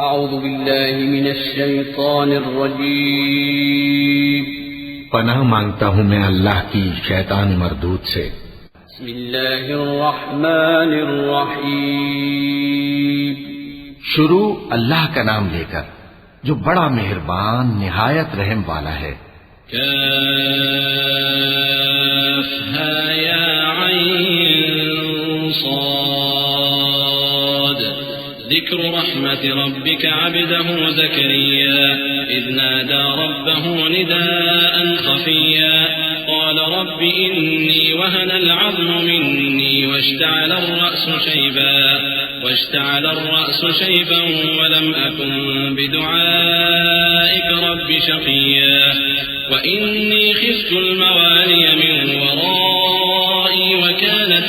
اعوذ باللہ من الشیطان الرجیم پناہ مانگتا ہوں میں اللہ کی شیطان مردود سے۔ بسم اللہ الرحمن الرحیم شروع اللہ کا نام لے کر جو بڑا مہربان نہایت رحم والا ہے۔ کافہا یا عین صاد ذکر رحمت ربک عبده زکریا اذ نادى ربه نداء خفيا قال رب إني وهن العظم مني واشتعل الرأس شيبا ولم أكن بدعائك رب شقيا وإني خفت الموالي من ورائي وكانت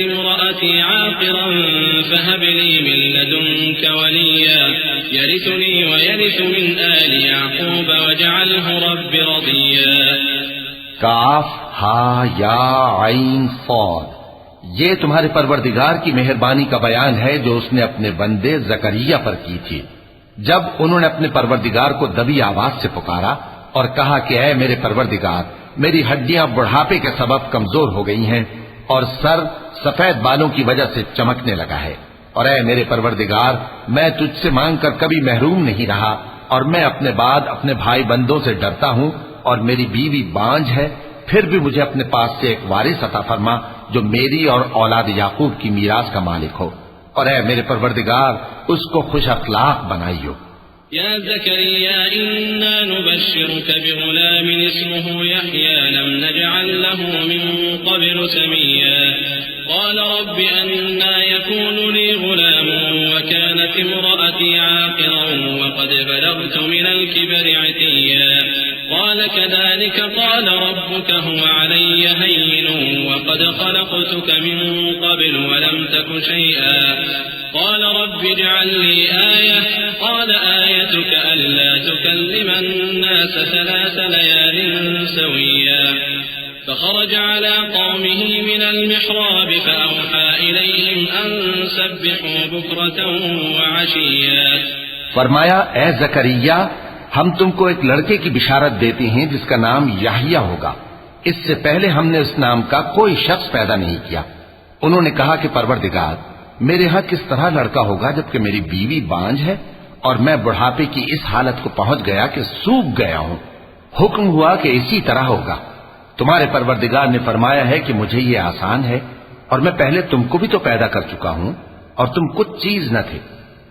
امرأتي عاقرا فهب لي من لدنك وليا يرثني ويرث من آل يعقوب واجعله رب رضيا۔ کاف ہا یا عین صاد، یہ تمہارے پروردگار کی مہربانی کا بیان ہے جو اس نے اپنے بندے زکریا پر کی تھی جب انہوں نے اپنے پروردگار کو دبی آواز سے پکارا اور کہا کہ اے میرے پروردگار، میری ہڈیاں بڑھاپے کے سبب کمزور ہو گئی ہیں اور سر سفید بالوں کی وجہ سے چمکنے لگا ہے، اور اے میرے پروردگار، میں تجھ سے مانگ کر کبھی محروم نہیں رہا، اور میں اپنے بعد اپنے بھائی بندوں سے ڈرتا ہوں، اور میری بیوی بانجھ ہے، پھر بھی مجھے اپنے پاس سے ایک وارث عطا فرما جو میری اور اولاد یعقوب کی میراث کا مالک ہو، اور اے میرے پروردگار اس کو خوش اخلاق بنائیو۔ يا زكريا إنا نبشرك بغلام اسمه يحيى لم نجعل له من قبل سميا قال رب أنا يكون لي غلام وكانت امرأتي عاقرا وقد بلغت من الكبر عتيا قال كذلك قال ربك هو علي هين وقد خلقتك من قبل ولم تك شيئا قال رب اجعل لي آية قال آيتك ألا تكلم الناس 3 ليال سويا فخرج على قومه من المحراب فأوحى إليهم أن سبحوا بكرة وعشيا۔ فرمایا اے زکریا، ہم تم کو ایک لڑکے کی بشارت دیتے ہیں جس کا نام یحییٰ ہوگا، اس سے پہلے ہم نے اس نام کا کوئی شخص پیدا نہیں کیا۔ انہوں نے کہا کہ پروردگار، میرے ہاں کس طرح لڑکا ہوگا جبکہ میری بیوی بانجھ ہے اور میں بڑھاپے کی اس حالت کو پہنچ گیا کہ سوکھ گیا ہوں۔ حکم ہوا کہ اسی طرح ہوگا۔ تمہارے پروردگار نے فرمایا ہے کہ مجھے یہ آسان ہے، اور میں پہلے تم کو بھی تو پیدا کر چکا ہوں اور تم کچھ چیز نہ تھے۔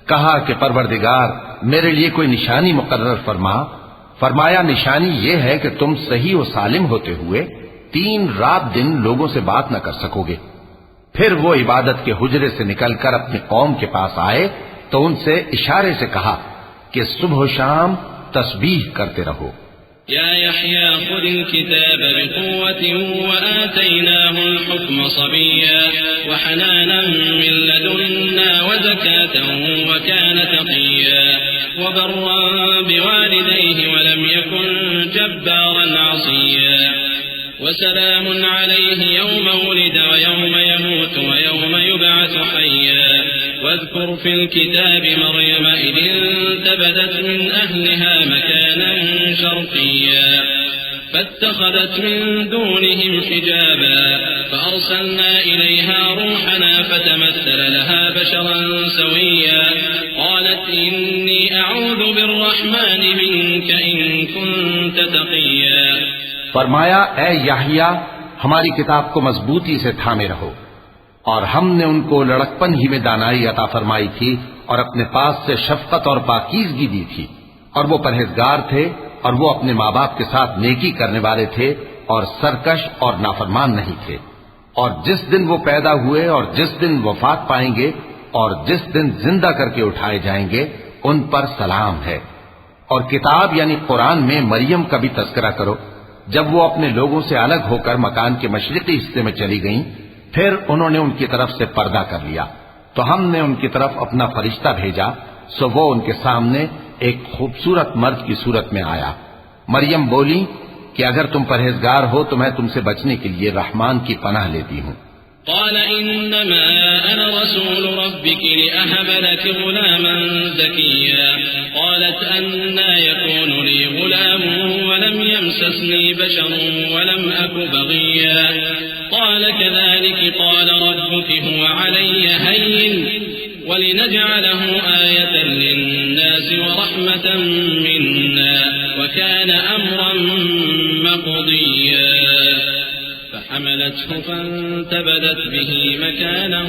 کہا کہ پروردگار میرے لیے کوئی نشانی مقرر فرما۔ فرمایا نشانی یہ ہے کہ تم صحیح و سالم ہوتے ہوئے 3 رات دن لوگوں سے بات نہ کر سکو گے۔ پھر وہ عبادت کے حجرے سے نکل کر اپنی قوم کے پاس آئے تو ان سے اشارے سے کہا کہ صبح و شام تسبیح کرتے رہو۔ يا يحيى خذ الكتاب بقوة وآتيناه الحكم صبيا وحنانا من لدنا وزكاة وكان تقيا وبرا بوالديه ولم يكن جبارا عصيا وسلام عليه يوم ولد ويوم يموت ويوم يبعث حيا واذكر في الكتاب مريم إذ انتبذت من أهلها مكانا شرقيا فاتخذت من دونهم حجابا فأرسلنا إليها روحنا فتمثل لها بشرا سويا قالت إني أعوذ بالرحمن منك إن كنت تقيا۔ فرمایا اے یحییٰ، ہماری کتاب کو مضبوطی سے تھامے رہو، اور ہم نے ان کو لڑکپن ہی میں دانائی عطا فرمائی تھی اور اپنے پاس سے شفقت اور پاکیزگی دی تھی، اور وہ پرہیزگار تھے اور وہ اپنے ماں باپ کے ساتھ نیکی کرنے والے تھے اور سرکش اور نافرمان نہیں تھے۔ اور جس دن وہ پیدا ہوئے اور جس دن وفات پائیں گے اور جس دن زندہ کر کے اٹھائے جائیں گے ان پر سلام ہے۔ اور کتاب یعنی قرآن میں مریم کا بھی تذکرہ کرو، جب وہ اپنے لوگوں سے الگ ہو کر مکان کے مشرقی حصے میں چلی گئیں، پھر انہوں نے ان کی طرف سے پردہ کر لیا تو ہم نے ان کی طرف اپنا فرشتہ بھیجا، سو وہ ان کے سامنے ایک خوبصورت مرد کی صورت میں آیا۔ مریم بولی کہ اگر تم پرہیزگار ہو تو میں تم سے بچنے کے لیے رحمان کی پناہ لیتی ہوں۔ قال إنما أنا رسول ربك لأهب لك غلاما زكيا قالت أنى يكون لي غلام ولم يمسسني بشر ولم أك بغيا قال كذلك قال ربك هو علي هين ولنجعله آية للناس ورحمة منا وكان أمرا مقضيا فحملته فانتبذت به مكانا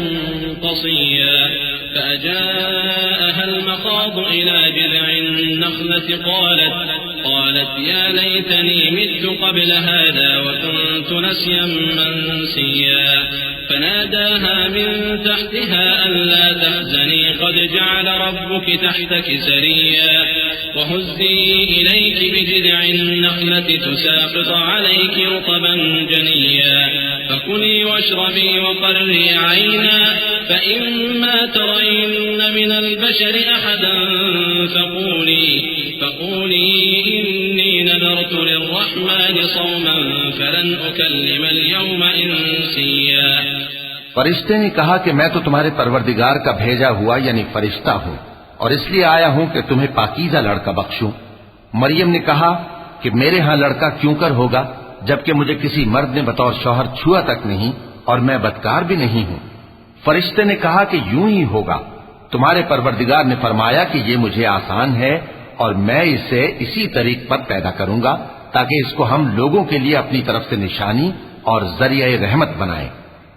قصيا فأجاءها المخاض إلى جذع النخلة قالت يا ليتني مت قبل هذا وكنت نسيا منسيا فناداها من تحتها ألا تحزني قد جعل ربك تحتك سريا وهزي إليك بجذع النخلة تساقط عليك رطبا جنيا فكلي واشربي وقري عينا فإما ترين من البشر أحدا فقولي إني نذرت للرحمن صوما فلن أكلم اليوم إنسيا فرشتے نے کہا کہ میں تو تمہارے پروردگار کا بھیجا ہوا یعنی فرشتہ ہوں اور اس لیے آیا ہوں کہ تمہیں پاکیزہ لڑکا بخشوں۔ مریم نے کہا کہ میرے ہاں لڑکا کیوں کر ہوگا جبکہ مجھے کسی مرد نے بطور شوہر چھوا تک نہیں اور میں بدکار بھی نہیں ہوں۔ فرشتے نے کہا کہ یوں ہی ہوگا، تمہارے پروردگار نے فرمایا کہ یہ مجھے آسان ہے اور میں اسے اسی طریق پر پیدا کروں گا تاکہ اس کو ہم لوگوں کے لیے اپنی طرف سے نشانی اور ذریعہ رحمت بنائیں،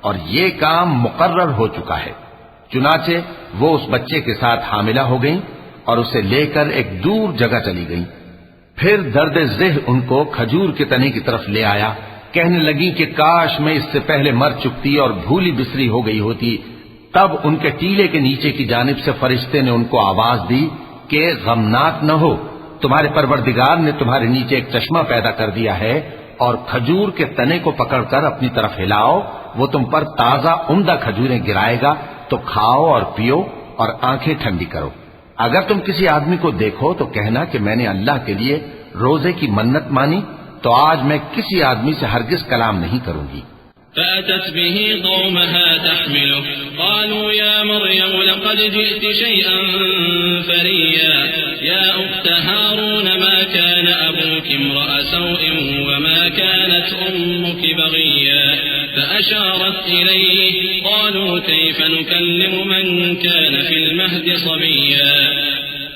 اور یہ کام مقرر ہو چکا ہے۔ چنانچہ وہ اس بچے کے ساتھ حاملہ ہو گئیں اور اسے لے کر ایک دور جگہ چلی گئیں۔ پھر درد ذہ ان کو کھجور کے تنے کی طرف لے آیا، کہنے لگی کہ کاش میں اس سے پہلے مر چکتی اور بھولی بسری ہو گئی ہوتی۔ تب ان کے ٹیلے کے نیچے کی جانب سے فرشتے نے ان کو آواز دی کہ غمناک نہ ہو، تمہارے پروردگار نے تمہارے نیچے ایک چشمہ پیدا کر دیا ہے، اور کھجور کے تنے کو پکڑ کر اپنی طرف ہلاؤ، وہ تم پر تازہ عمدہ کھجوریں گرائے گا، تو کھاؤ اور پیو اور آنکھیں ٹھنڈی کرو۔ اگر تم کسی آدمی کو دیکھو تو کہنا کہ میں نے اللہ کے لیے روزے کی منت مانی، تو آج میں کسی آدمی سے ہرگز کلام نہیں کروں گی۔ فأتت به قومها تحمله قالوا يا مريم لقد جئت شيئا فريا يا أخت هارون ما كان أبوك امرأ سوء وما كانت أمك بغيا فأشارت إليه قالوا كيف نكلم من كان في المهد صبيا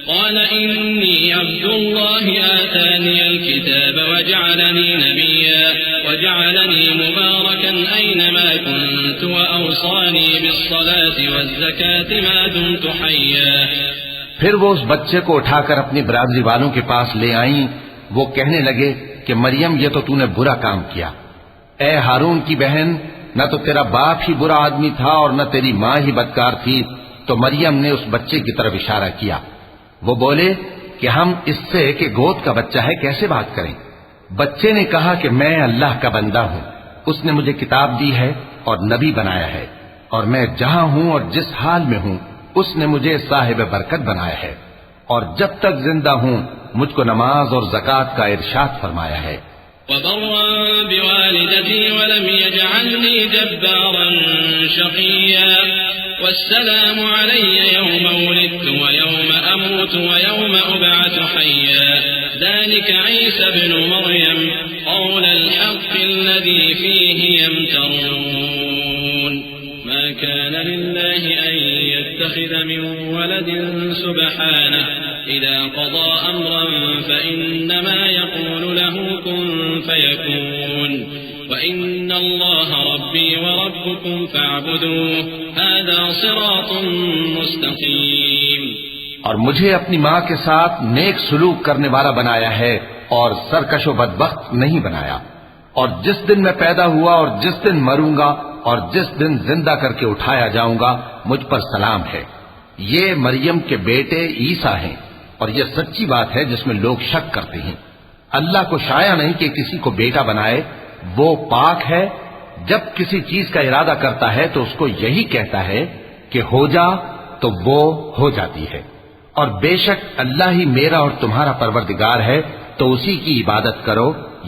قال إني عبد الله آتاني الكتاب وجعلني نبيا وجعلني مباركا أينما كنت وأوصاني بالصلاة والزكاة ما دمت حيا۔ پھر وہ اس بچے کو اٹھا کر اپنی برادری والوں کے پاس لے آئیں۔ وہ کہنے لگے کہ مریم یہ تو نے برا کام کیا، اے ہارون کی بہن، نہ تو تیرا باپ ہی برا آدمی تھا اور نہ تیری ماں ہی بدکار تھی۔ تو مریم نے اس بچے کی طرف اشارہ کیا۔ وہ بولے کہ ہم اس سے کہ گود کا بچہ ہے کیسے بات کریں؟ بچے نے کہا کہ میں اللہ کا بندہ ہوں، اس نے مجھے کتاب دی ہے اور نبی بنایا ہے، اور میں جہاں ہوں اور جس حال میں ہوں اس نے مجھے صاحب برکت بنایا ہے، اور جب تک زندہ ہوں مجھ کو نماز اور زکوٰۃ کا ارشاد فرمایا ہے۔ وبرا بوالدتي ولم يجعلني جبارا شقيا والسلام علي يوم ولدت ويوم أموت ويوم أبعث حيا ذلك عيسى بن مريم قول الحق الذي فيه يمترون ما كان لله أن يتخذ من ولد سبحانه إذا قضى أمرا فإنما يقول له كن فيكون وإن الله ربي وربكم فاعبدوه هذا صراط مستقيم۔ اور مجھے اپنی ماں کے ساتھ نیک سلوک کرنے والا بنایا ہے اور سرکش و بدبخت نہیں بنایا، اور جس دن میں پیدا ہوا اور جس دن مروں گا اور جس دن زندہ کر کے اٹھایا جاؤں گا مجھ پر سلام ہے۔ یہ مریم کے بیٹے عیسیٰ ہیں، اور یہ سچی بات ہے جس میں لوگ شک کرتے ہیں۔ اللہ کو شایع نہیں کہ کسی کو بیٹا بنائے، وہ پاک ہے، جب کسی چیز کا ارادہ کرتا ہے تو اس کو یہی کہتا ہے کہ ہو جا تو وہ ہو جاتی ہے، اور بے شک اللہ ہی میرا اور تمہارا پروردگار ہے، تو اسی کی عبادت کرو،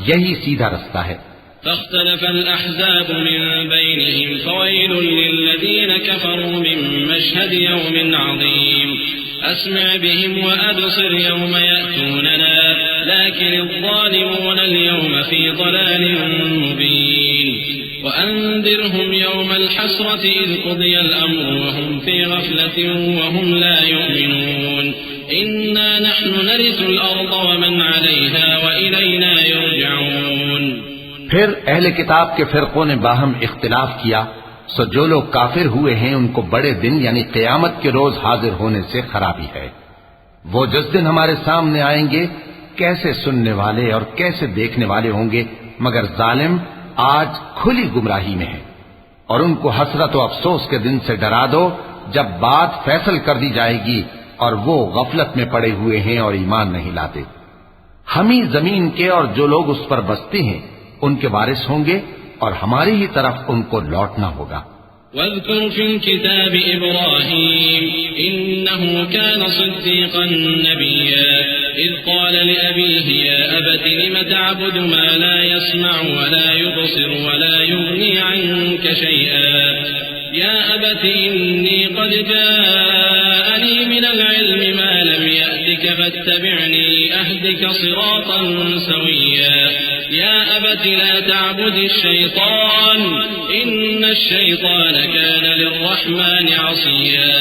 یہی سیدھا رستہ ہے۔ فاختلف الأحزاب من بينهم فويل للذين كفروا من مشهد يوم عظيم أسمع بهم وأبصر يوم يأتوننا لكن الظالمون اليوم في ضلال مبين وأنذرهم يوم الحسرة إذ قضي الأمر وهم في غفلة وهم لا يؤمنون إنا نحن نرث الأرض ومن عليها وإلينا يرجعون. پھر اہل کتاب کے فرقوں نے باہم اختلاف کیا، سو جو لوگ کافر ہوئے ہیں ان کو بڑے دن یعنی قیامت کے روز حاضر ہونے سے خرابی ہے. وہ جس دن ہمارے سامنے آئیں گے کیسے سننے والے اور کیسے دیکھنے والے ہوں گے، مگر ظالم آج کھلی گمراہی میں ہے. اور ان کو حسرت و افسوس کے دن سے ڈرا دو جب بات فیصل کر دی جائے گی اور وہ غفلت میں پڑے ہوئے ہیں اور ایمان نہیں لاتے. ہم ہی زمین کے اور جو لوگ اس پر بستے ہیں ان کے وارث ہوں گے اور ہماری ہی طرف ان کو لوٹنا ہوگا. واذكر في الكتاب إبراهيم إنه كان صديقا نبيا إذ قال لأبيه يا أبت لم تعبد ما لا يسمع ولا يبصر ولا يغني عنك شيئا يا أبت إني قد جاءني من العلم ما لم يأتك فاتبعني أهدك صراطا سويا يا أبت لا تعبد الشيطان إن الشيطان كان للرحمن عصيا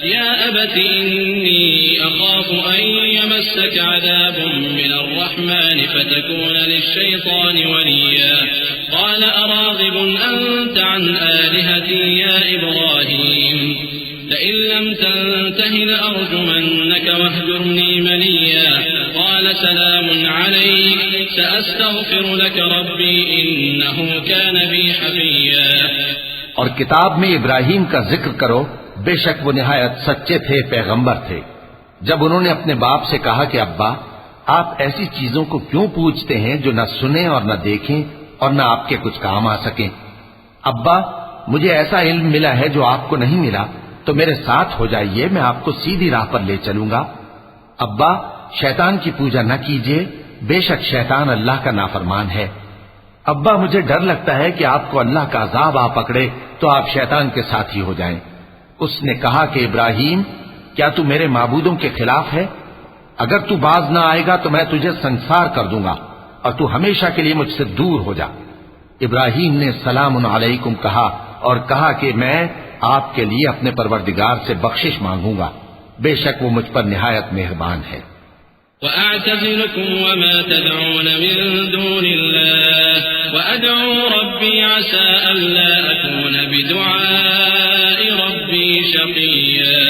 يا أبت إني أخاف أن يمسك عذاب من الرحمن فتكون للشيطان وليا قال أراغب أنت عن آلهتي يا إبراهيم لئن لم تنته لأرجمنك واهجرني مليا قال سلام عليك سأستغفر لك ربي إنه كان بي حفيا. اور کتاب میں ابراہیم کا ذکر کرو، بے شک وہ نہایت سچے تھے، پیغمبر تھے. جب انہوں نے اپنے باپ سے کہا کہ ابا آپ ایسی چیزوں کو کیوں پوچھتے ہیں جو نہ سنیں اور نہ دیکھیں اور نہ آپ کے کچھ کام آ سکیں. ابا مجھے ایسا علم ملا ہے جو آپ کو نہیں ملا، تو میرے ساتھ ہو جائیے، میں آپ کو سیدھی راہ پر لے چلوں گا. ابا شیطان کی پوجا نہ کیجیے، بے شک شیطان اللہ کا نافرمان ہے. ابا مجھے ڈر لگتا ہے کہ آپ کو اللہ کا عذاب آ پکڑے تو آپ شیطان کے ساتھی ہو جائیں. اس نے کہا کہ ابراہیم کیا تو میرے معبودوں کے خلاف ہے؟ اگر تو باز نہ آئے گا تو میں تجھے سنسار کر دوں گا اور تو ہمیشہ کے لیے مجھ سے دور ہو جا. ابراہیم نے سلام علیکم کہا اور کہا کہ میں آپ کے لیے اپنے پروردگار سے بخشش مانگوں گا، بے شک وہ مجھ پر نہایت مہربان ہے. وأعتزلكم وما تدعون من دون الله وأدعو ربي عسى ألا أكون بدعاء ربي شقيا.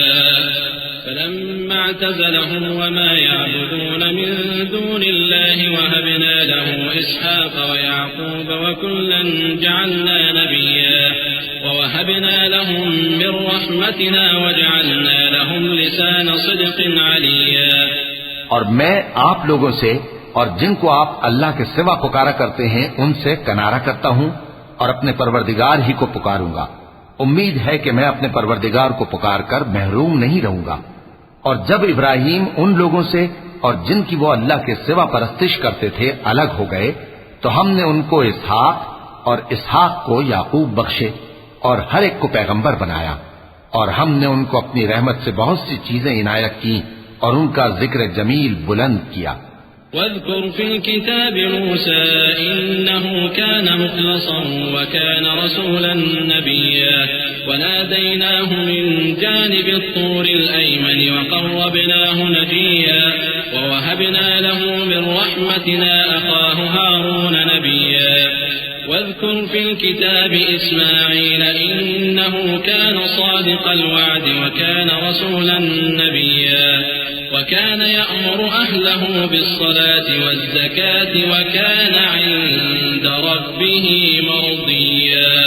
فلما اعتزلهم وما يعبدون من دون الله وهبنا له إسحاق ويعقوب وكلا جعلنا نبيا ووهبنا لهم من رحمتنا وجعلنا لهم لسان صدق عليا. اور میں آپ لوگوں سے اور جن کو آپ اللہ کے سوا پکارا کرتے ہیں ان سے کنارہ کرتا ہوں اور اپنے پروردگار ہی کو پکاروں گا. امید ہے کہ میں اپنے پروردگار کو پکار کر محروم نہیں رہوں گا. اور جب ابراہیم ان لوگوں سے اور جن کی وہ اللہ کے سوا پرستش کرتے تھے الگ ہو گئے تو ہم نے ان کو اسحاق اور اسحاق کو یعقوب بخشے اور ہر ایک کو پیغمبر بنایا. اور ہم نے ان کو اپنی رحمت سے بہت سی چیزیں عنایت کی اور ان کا ذکر جمیل بلند کیا. واذكر في الكتاب موسى إنه كان مخلصا وكان رسولا نبيا وناديناه من جانب الطور الأيمن وقربناه نجيا ووهبنا له من رحمتنا أخاه هارون نبيا. واذكر في الكتاب إسماعيل إنه كان صادق الوعد وكان رسولا نبيا وكان يأمر أهله بالصلاة والزكاة وكان عند ربه مرضيا.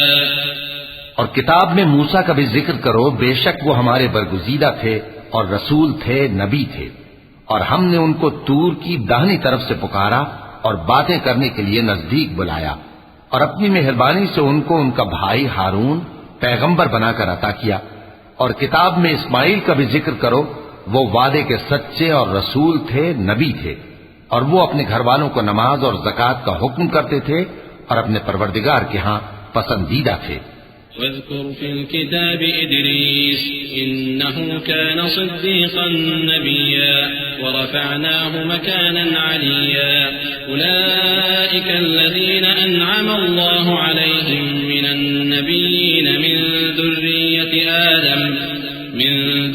اور کتاب میں موسیٰ کا بھی ذکر کرو، بے شک وہ ہمارے برگزیدہ تھے اور رسول تھے، نبی تھے. اور ہم نے ان کو طور کی داہنی طرف سے پکارا اور باتیں کرنے کے لیے نزدیک بلایا اور اپنی مہربانی سے ان کو ان کا بھائی ہارون پیغمبر بنا کر عطا کیا. اور کتاب میں اسماعیل کا بھی ذکر کرو، وہ وعدے کے سچے اور رسول تھے، نبی تھے. اور وہ اپنے گھر والوں کو نماز اور زکوٰۃ کا حکم کرتے تھے اور اپنے پروردگار کے ہاں پسندیدہ تھے۔ واذكر في الكتاب إدريس إنه كان صديقا نبيا ورفعناه مكانا عليا أولئك الذين أنعم الله عليهم من النبيين من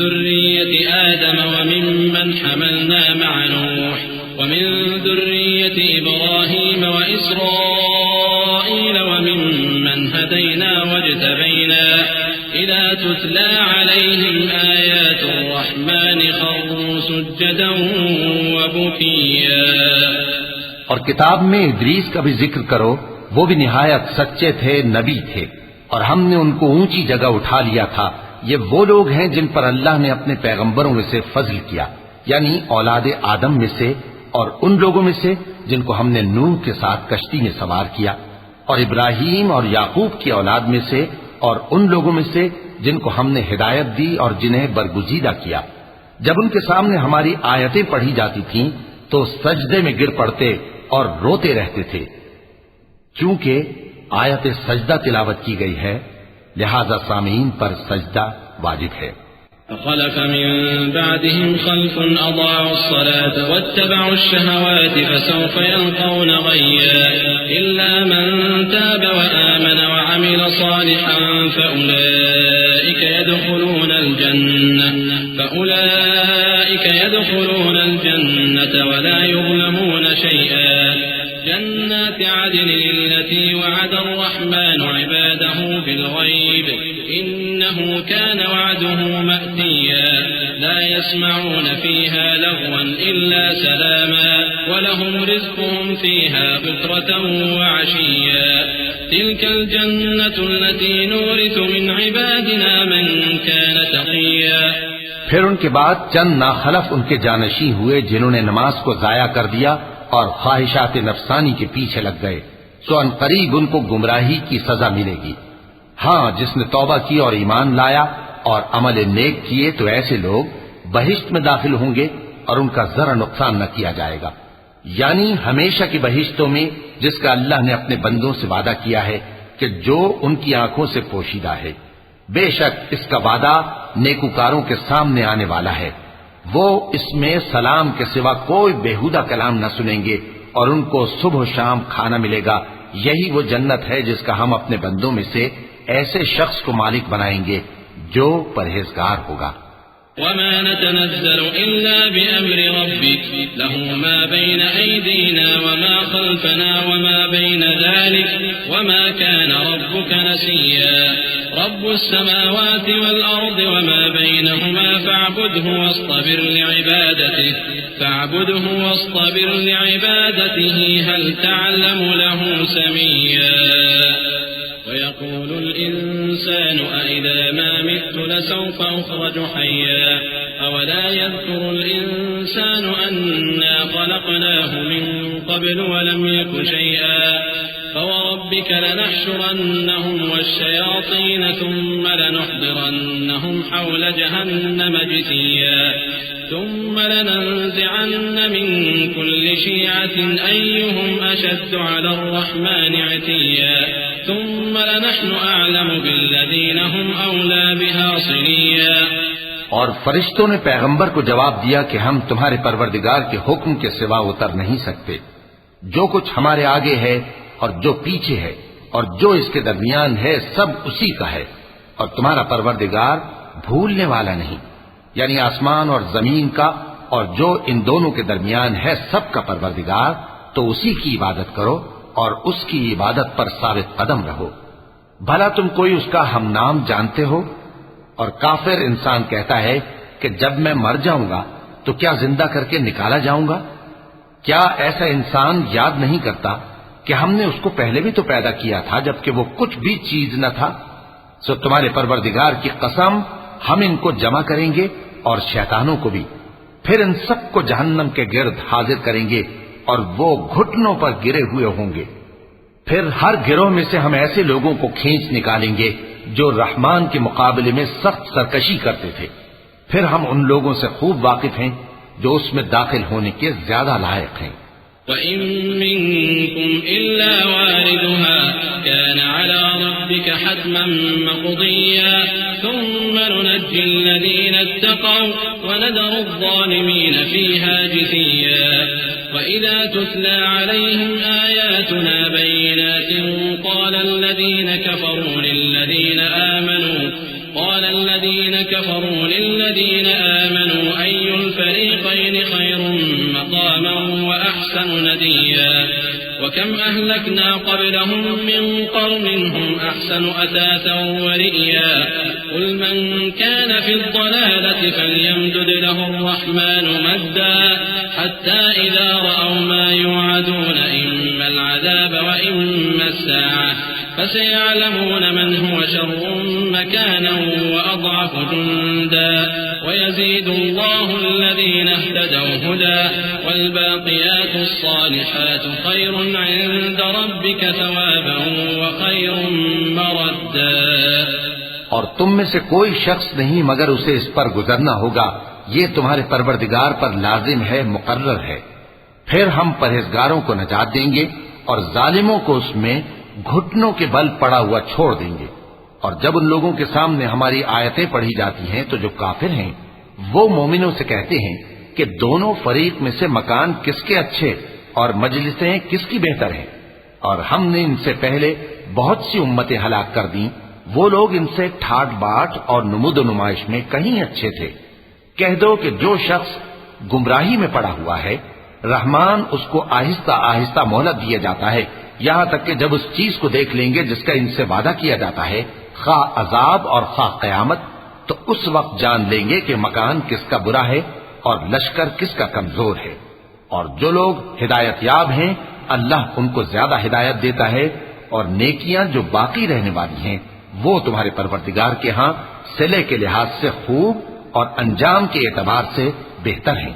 ذرية آدم وممن حملنا مع نوح ومن ذرية إبراهيم وإسرائيل وممن هدينا واجتبينا إذا تتلى عليهم آيات الرحمن خروا سجدا وبكيا۔ اور کتاب میں ادریس کا بھی ذکر کرو، وہ بھی نہایت سچے تھے، نبی تھے، اور ہم نے ان کو اونچی جگہ اٹھا لیا تھا۔ یہ وہ لوگ ہیں جن پر اللہ نے اپنے پیغمبروں میں سے فضل کیا، یعنی اولاد آدم میں سے، اور ان لوگوں میں سے جن کو ہم نے نوح کے ساتھ کشتی میں سوار کیا، اور ابراہیم اور یعقوب کی اولاد میں سے، اور ان لوگوں میں سے جن کو ہم نے ہدایت دی اور جنہیں برگزیدہ کیا۔ جب ان کے سامنے ہماری آیتیں پڑھی جاتی تھیں تو سجدے میں گر پڑتے اور روتے رہتے تھے۔ چونکہ آیت سجدہ تلاوت کی گئی ہے، لہذا سامعین پر سجدہ واجب ہے۔ فخلف من بعدهم خلف أضاعوا الصلاة واتبعوا الشهوات فسوف يلقون غيا إلا من تاب وآمن وعمل صالحا فأولئك يدخلون الجنة ولا يظلمون شيئا جنات عدن التي وعد الرحمن عباده بالغيب إنه كان وعده مأتيا لا يسمعون فيها لغوا إلا سلاما ولهم رزقهم فيها بكرة وعشيا تلك الجنة التي نورث من عبادنا من كان تقيا۔ پھر ان کے بعد چند ناخلف ان کے جانشین ہوئے جنہوں نے نماز کو ضائع کر دیا اور خواہشات نفسانی کے پیچھے لگ گئے، سو ان قریب ان کو گمراہی کی سزا ملے گی۔ ہاں، جس نے توبہ کی اور ایمان لایا اور عمل نیک کیے تو ایسے لوگ بہشت میں داخل ہوں گے اور ان کا ذرا نقصان نہ کیا جائے گا، یعنی ہمیشہ کی بہشتوں میں جس کا اللہ نے اپنے بندوں سے وعدہ کیا ہے کہ جو ان کی آنکھوں سے پوشیدہ ہے۔ بے شک اس کا وعدہ نیکوکاروں کے سامنے آنے والا ہے، وہ اس میں سلام کے سوا کوئی بیہودہ کلام نہ سنیں گے اور ان کو صبح و شام کھانا ملے گا۔ یہی وہ جنت ہے جس کا ہم اپنے بندوں میں سے ایسے شخص کو مالک بنائیں گے جو پرہیزگار ہوگا۔ وما نتنزل إلا بأمر ربك له ما بين أيدينا وما خلفنا وما بين ذلك وما كان ربك نسيا رب السماوات والأرض وما بينهما فاعبده واصطبر لعبادته هل تعلم له سميا ويقول الإنسان أإذا ما مت لسوف أخرج حيا أولا يذكر الإنسان أنا خلقناه من قبل ولم يك شيئا فوربك لنحشرنهم والشياطين ثم لنحضرنهم حول جهنم جثيا ثم لننزعن من كل شيعة أيهم أشد على الرحمن عتيا ثم لنحن أعلم بالذين هم أولى بها صليا۔ اور فرشتوں نے پیغمبر کو جواب دیا کہ ہم تمہارے پروردگار کے حکم کے سوا اتر نہیں سکتے، جو کچھ ہمارے آگے ہے اور جو پیچھے ہے اور جو اس کے درمیان ہے سب اسی کا ہے، اور تمہارا پروردگار بھولنے والا نہیں، یعنی آسمان اور زمین کا اور جو ان دونوں کے درمیان ہے سب کا پروردگار، تو اسی کی عبادت کرو اور اس کی عبادت پر ثابت قدم رہو۔ بھلا تم کوئی اس کا ہم نام جانتے ہو؟ اور کافر انسان کہتا ہے کہ جب میں مر جاؤں گا تو کیا زندہ کر کے نکالا جاؤں گا؟ کیا ایسا انسان یاد نہیں کرتا کہ ہم نے اس کو پہلے بھی تو پیدا کیا تھا جبکہ وہ کچھ بھی چیز نہ تھا؟ سو تمہارے پروردگار کی قسم ہم ان کو جمع کریں گے اور شیطانوں کو بھی، پھر ان سب کو جہنم کے گرد حاضر کریں گے اور وہ گھٹنوں پر گرے ہوئے ہوں گے۔ پھر ہر گروہ میں سے ہم ایسے لوگوں کو کھینچ نکالیں گے جو رحمان کے مقابلے میں سخت سرکشی کرتے تھے، پھر ہم ان لوگوں سے خوب واقف ہیں جو اس میں داخل ہونے کے زیادہ لائق ہیں۔ وإن منكم إلا واردها كان على ربك حتما مقضيا ثم ننجي الذين اتقوا ونذر الظالمين فيها جثيا وإذا تتلى عليهم آياتنا بينات قال الذين كفروا للذين آمنوا أي الفريقين خير مقاما وأحسن نديا وكم أهلكنا قبلهم من قرن هم أحسن أثاثا ورئيا قل من كان في الضلالة فليمدد له الرحمن مدا حتى إذا رأوا ما يوعدون إما العذاب وإما الساعة فسيعلمون من هو شر مكانا وأضعف جندا ويزيد الله الذين اهتدوا هدى والباقيات الصالحات خير عند ربك ثوابا وخير مردا اور تم میں سے کوئی شخص نہیں مگر اسے اس پر گزرنا ہوگا، یہ تمہارے پروردگار پر لازم ہے، مقرر ہے۔ پھر ہم پرہیزگاروں کو نجات دیں گے اور ظالموں کو اس میں گھٹنوں کے بل پڑا ہوا چھوڑ دیں گے۔ اور جب ان لوگوں کے سامنے ہماری آیتیں پڑھی جاتی ہیں تو جو کافر ہیں وہ مومنوں سے کہتے ہیں کہ دونوں فریق میں سے مکان کس کے اچھے اور مجلسیں کس کی بہتر ہیں، اور ہم نے ان سے پہلے بہت سی امتیں ہلاک کر دیں، وہ لوگ ان سے ٹھاٹ باٹ اور نمود و نمائش میں کہیں اچھے تھے۔ کہہ دو کہ جو شخص گمراہی میں پڑا ہوا ہے رحمان اس کو آہستہ آہستہ مہلت دیا جاتا ہے، یہاں تک کہ جب اس چیز کو دیکھ لیں گے جس کا ان سے وعدہ کیا جاتا ہے، خواہ عذاب اور خواہ قیامت، تو اس وقت جان لیں گے کہ مکان کس کا برا ہے اور لشکر کس کا کمزور ہے۔ اور جو لوگ ہدایت یاب ہیں اللہ ان کو زیادہ ہدایت دیتا ہے، اور نیکیاں جو باقی رہنے والی ہیں وہ تمہارے پروردگار کے ہاں صلے کے لحاظ سے خوب اور انجام کے اعتبار سے بہتر ہیں۔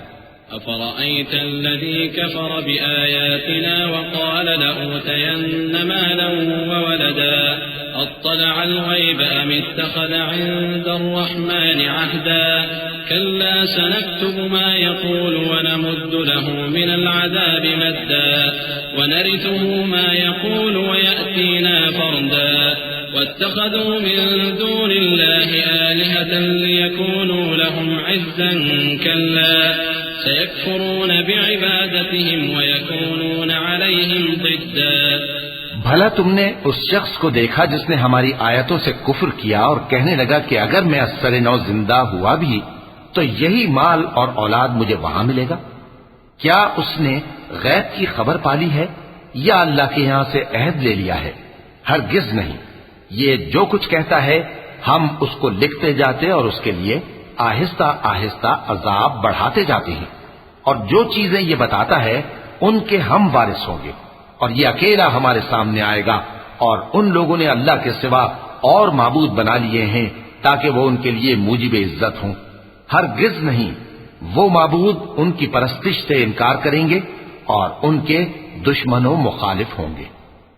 أفرأيت الذي كفر بآياتنا وقال لأوتين مالا وولدا أطلع الغيب أم اتخذ عند الرحمن عهدا كلا سنكتب ما يقول ونمد له من العذاب مدا ونرثه ما يقول ويأتينا فردا واتخذوا من دون الله آلهة ليكونوا لهم عزا كلا سيكفرون بعبادتهم ويكونون عليهم ضدا۔ بھلا تم نے اس شخص کو دیکھا جس نے ہماری آیتوں سے کفر کیا اور کہنے لگا کہ اگر میں اثر نو زندہ ہوا بھی تو یہی مال اور اولاد مجھے وہاں ملے گا؟ کیا اس نے غیب کی خبر پالی ہے یا اللہ کے یہاں سے عہد لے لیا ہے؟ ہرگز نہیں، یہ جو کچھ کہتا ہے ہم اس کو لکھتے جاتے اور اس کے لیے آہستہ آہستہ عذاب بڑھاتے جاتے ہیں، اور جو چیزیں یہ بتاتا ہے ان کے ہم وارث ہوں گے، اور یہ اکیلا ہمارے سامنے آئے گا۔ اور ان لوگوں نے اللہ کے سوا اور معبود بنا لیے ہیں تاکہ وہ ان کے لیے موجب عزت ہوں، ہرگز نہیں، وہ معبود ان کی پرستش سے انکار کریں گے اور ان کے دشمنوں مخالف ہوں گے۔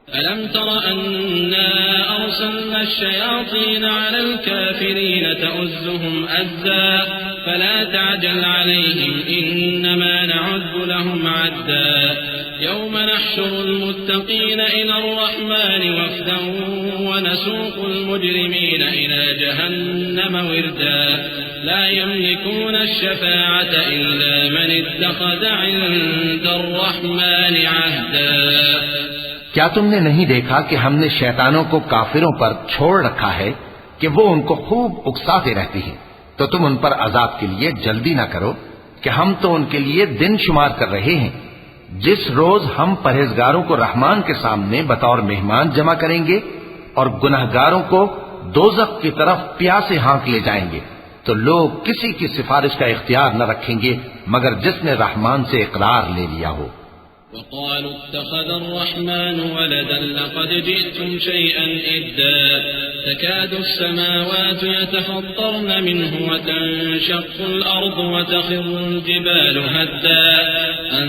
ألم تر أنا أرسلنا الشياطين على الكافرين تؤزهم أزا فلا تعجل عليهم إنما نعد لهم عدا يوم نحشر المتقين إلى الرحمن وفدا ونسوق المجرمين إلى جهنم وردا لا يملكون الشفاعة إلا من اتخذ عند الرحمن عهدا۔ کیا تم نے نہیں دیکھا کہ ہم نے شیطانوں کو کافروں پر چھوڑ رکھا ہے کہ وہ ان کو خوب اکساتے رہتی ہیں، تو تم ان پر عذاب کے لیے جلدی نہ کرو کہ ہم تو ان کے لیے دن شمار کر رہے ہیں، جس روز ہم پرہیزگاروں کو رحمان کے سامنے بطور مہمان جمع کریں گے اور گناہگاروں کو دوزخ کی طرف پیاسے ہانک لے جائیں گے، تو لوگ کسی کی سفارش کا اختیار نہ رکھیں گے مگر جس نے رحمان سے اقرار لے لیا ہو۔ وقالوا اتخذ الرحمن ولدا لقد جئتم شيئا إدا تكاد السماوات يتفطرن منه وتنشق الأرض وتخر الجبال هدا أن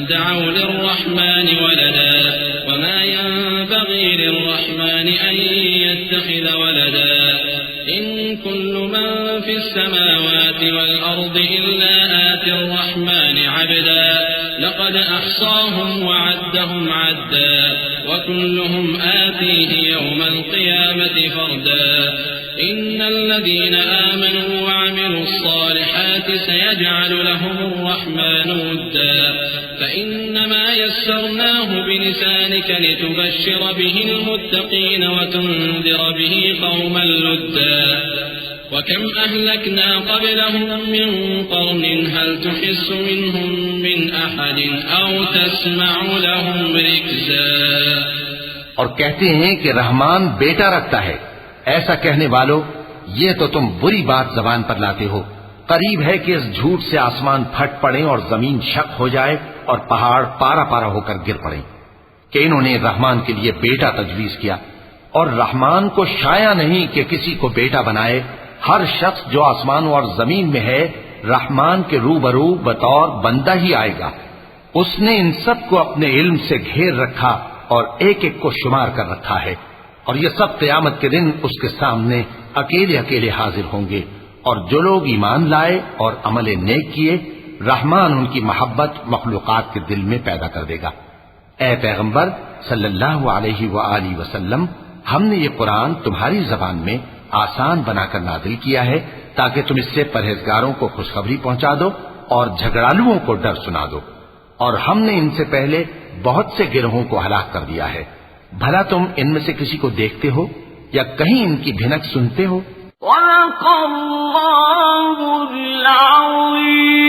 دعوا للرحمن ولدا وما ينبغي للرحمن أن يتخذ ولدا إن كل من في السماوات والأرض إلا آتي الرحمن عبدا لقد أحصاهم وعدهم عدا وكلهم آتيه يوم القيامة فردا إن الذين آمنوا وعملوا الصالحات سيجعل لهم الرحمن ودا فإنما يسرناه بلسانك لتبشر به المتقين وتنذر به قوما لدا وكم أهلكنا قبلهم من قرن هل تحس منهم من أحد أو تسمع لهم ركزا. اور کہتے ہیں کہ رحمان بیٹا رکھتا ہے. ایسا کہنے والو یہ تو تم بری بات زبان پر لاتے ہو. قریب ہے کہ اس جھوٹ سے آسمان پھٹ پڑے اور زمین شق ہو جائے اور پہاڑ پارا پارا ہو کر گر پڑے کہ انہوں نے رحمان کے لیے بیٹا تجویز کیا. اور رحمان کو شایع نہیں کہ کسی کو بیٹا بنائے. ہر شخص جو آسمانوں اور زمین میں ہے رحمان کے روبرو بطور بندہ ہی آئے گا. اس نے ان سب کو اپنے علم سے گھیر رکھا اور ایک ایک کو شمار کر رکھا ہے. اور یہ سب قیامت کے دن اس کے سامنے اکیلے اکیلے حاضر ہوں گے. اور جو لوگ ایمان لائے اور عمل نیک کیے رحمان ان کی محبت مخلوقات کے دل میں پیدا کر دے گا. اے پیغمبر صلی اللہ علیہ وآلہ وسلم ہم نے یہ قرآن تمہاری زبان میں آسان بنا کر نازل کیا ہے تاکہ تم اس سے پرہیزگاروں کو خوشخبری پہنچا دو اور جھگڑالوؤں کو ڈر سنا دو. اور ہم نے ان سے پہلے بہت سے گروہوں کو ہلاک کر دیا ہے. بھلا تم ان میں سے کسی کو دیکھتے ہو یا کہیں ان کی بھنک سنتے ہو؟ وَلَقَ اللَّهُ الْعَظِيمُ.